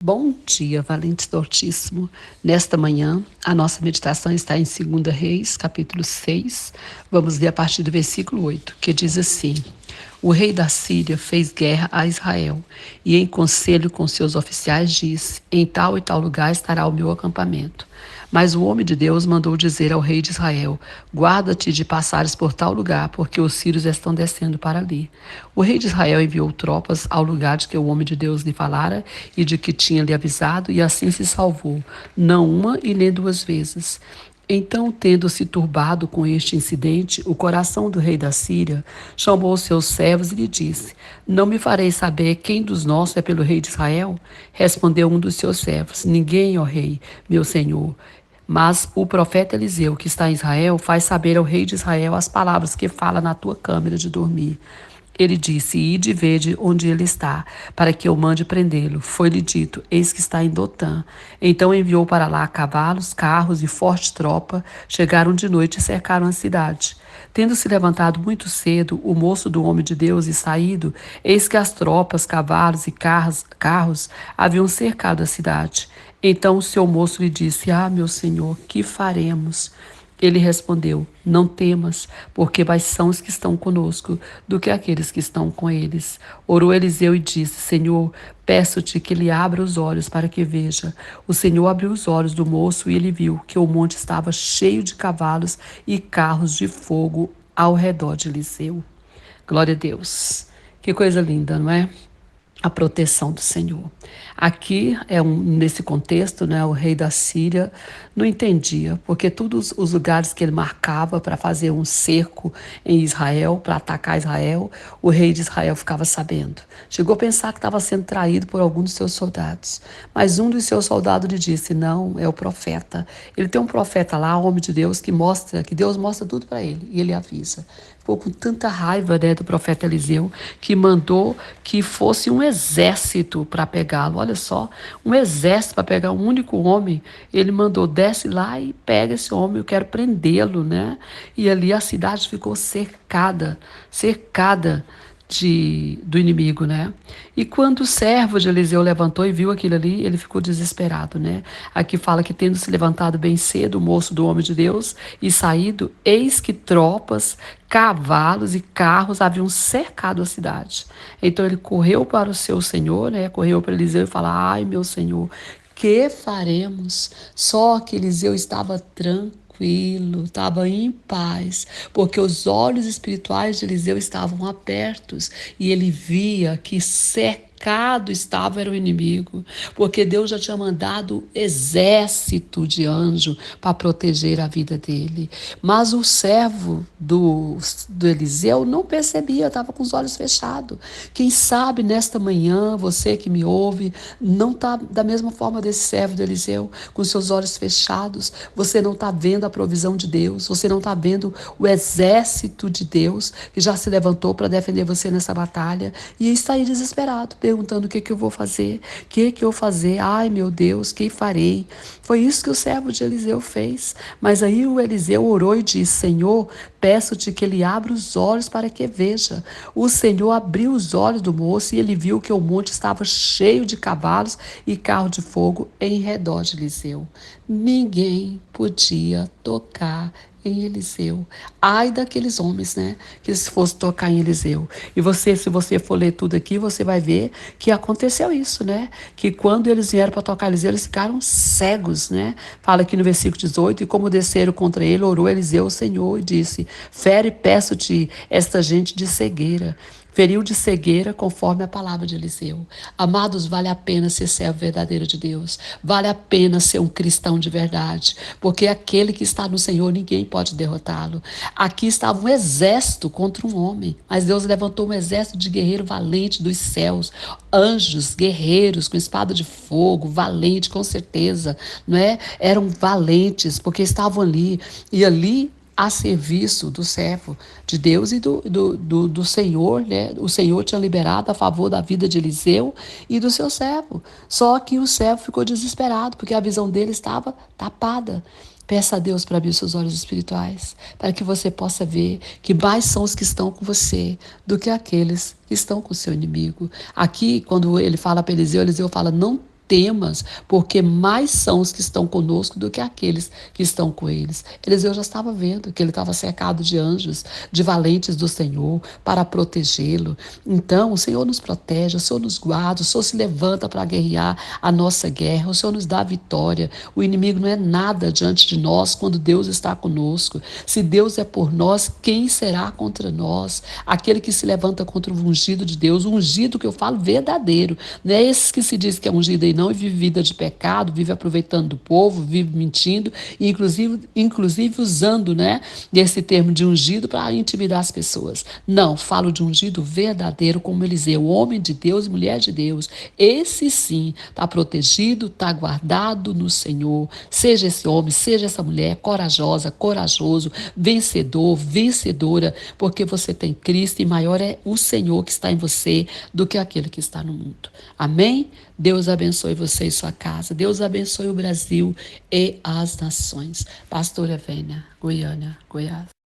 Bom dia, valentes do Altíssimo. Nesta manhã, a nossa meditação está em 2 Reis, capítulo 6. Vamos ler a partir do versículo 8, que diz assim: O rei da Síria fez guerra a Israel, e em conselho com seus oficiais disse: Em tal e tal lugar estará o meu acampamento. Mas o homem de Deus mandou dizer ao rei de Israel: Guarda-te de passares por tal lugar, porque os sírios estão descendo para ali. O rei de Israel enviou tropas ao lugar de que o homem de Deus lhe falara e de que tinha lhe avisado, e assim se salvou, não uma e nem duas vezes. Então, tendo-se turbado com este incidente, o coração do rei da Síria chamou os seus servos e lhe disse: Não me farei saber quem dos nossos é pelo rei de Israel? Respondeu um dos seus servos: Ninguém, ó rei, meu senhor. Mas o profeta Eliseu, que está em Israel, faz saber ao rei de Israel as palavras que fala na tua câmara de dormir. Ele disse: Ide e vede onde ele está, para que eu mande prendê-lo. Foi-lhe dito: Eis que está em Dotã. Então enviou para lá cavalos, carros e forte tropa. Chegaram de noite e cercaram a cidade. Tendo se levantado muito cedo, o moço do homem de Deus e saído, eis que as tropas, cavalos e carros haviam cercado a cidade. Então o seu moço lhe disse: Ah, meu senhor, que faremos? Ele respondeu: Não temas, porque mais são os que estão conosco do que aqueles que estão com eles. Orou Eliseu e disse: Senhor, peço-te que lhe abra os olhos para que veja. O Senhor abriu os olhos do moço e ele viu que o monte estava cheio de cavalos e carros de fogo ao redor de Eliseu. Glória a Deus. Que coisa linda, não é? A proteção do Senhor. Aqui, nesse contexto, né, o rei da Síria não entendia, porque todos os lugares que ele marcava para fazer um cerco em Israel, para atacar Israel, o rei de Israel ficava sabendo. Chegou a pensar que estava sendo traído por algum dos seus soldados. Mas um dos seus soldados lhe disse: Não, é o profeta. Ele tem um profeta lá, homem de Deus, que Deus mostra tudo para ele, e ele avisa. Ficou com tanta raiva, né, do profeta Eliseu, que mandou que fosse um exército para pegá-lo. Olha só, um exército para pegar um único homem. Ele mandou: desce lá e pega esse homem, eu quero prendê-lo, né? E ali a cidade ficou cercada do inimigo, né? E quando o servo de Eliseu levantou e viu aquilo ali, ele ficou desesperado, né? Aqui fala que, tendo se levantado bem cedo, o moço do homem de Deus e saído, eis que tropas, cavalos e carros haviam cercado a cidade. Então ele correu para o seu senhor, né? Correu para Eliseu e falou: Ai, meu senhor, que faremos? Só que Eliseu estava tranquilo, estava em paz, porque os olhos espirituais de Eliseu estavam abertos e ele via que cercado estava era o inimigo, porque Deus já tinha mandado exército de anjo para proteger a vida dele. Mas o servo do Eliseu não percebia, estava com os olhos fechados. Quem sabe nesta manhã, você que me ouve, não está da mesma forma desse servo do Eliseu, com seus olhos fechados. Você não está vendo a provisão de Deus, você não está vendo o exército de Deus que já se levantou para defender você nessa batalha e está aí desesperado, perguntando: o que eu vou fazer? O que eu vou fazer? Ai, meu Deus, que farei? Foi isso que o servo de Eliseu fez. Mas aí o Eliseu orou e disse: Senhor, peço-te que ele abra os olhos para que veja. O Senhor abriu os olhos do moço e ele viu que o monte estava cheio de cavalos e carros de fogo em redor de Eliseu. Ninguém podia tocar em Eliseu. Ai daqueles homens, né? Que se fosse tocar em Eliseu. E você, se você for ler tudo aqui, você vai ver que aconteceu isso, né? Que quando eles vieram para tocar Eliseu, eles ficaram cegos, né? Fala aqui no versículo 18: E como desceram contra ele, orou Eliseu ao Senhor e disse: Fere, peço-te, esta gente de cegueira. Feriu de cegueira conforme a palavra de Eliseu. Amados, vale a pena ser servo verdadeiro de Deus. Vale a pena ser um cristão de verdade. Porque aquele que está no Senhor, ninguém pode derrotá-lo. Aqui estava um exército contra um homem. Mas Deus levantou um exército de guerreiro valente dos céus. Anjos, guerreiros, com espada de fogo, valente, com certeza. Não é? Eram valentes, porque estavam ali. E ali, a serviço do servo de Deus e do Senhor, né? O Senhor tinha liberado a favor da vida de Eliseu e do seu servo. Só que o servo ficou desesperado, porque a visão dele estava tapada. Peça a Deus para abrir seus olhos espirituais, para que você possa ver que mais são os que estão com você do que aqueles que estão com o seu inimigo. Aqui, quando ele fala para Eliseu, Eliseu fala: não temas, porque mais são os que estão conosco do que aqueles que estão com eles. Eliseu já estava vendo que ele estava cercado de anjos, de valentes do Senhor, para protegê-lo. Então, o Senhor nos protege, o Senhor nos guarda, o Senhor se levanta para guerrear a nossa guerra, o Senhor nos dá vitória. O inimigo não é nada diante de nós quando Deus está conosco. Se Deus é por nós, quem será contra nós? Aquele que se levanta contra o ungido de Deus, o ungido que eu falo verdadeiro, não é esse que se diz que é ungido e não, e vive vida de pecado, vive aproveitando do povo, vive mentindo, e inclusive usando, né, desse termo de ungido para intimidar as pessoas. Não, falo de ungido verdadeiro, como Eliseu, homem de Deus e mulher de Deus. Esse sim está protegido, está guardado no Senhor. Seja esse homem, seja essa mulher corajosa, corajoso, vencedor, vencedora, porque você tem Cristo e maior é o Senhor que está em você do que aquele que está no mundo. Amém? Deus abençoe você e sua casa. Deus abençoe o Brasil e as nações. Pastora Vênia, Goiânia, Goiás.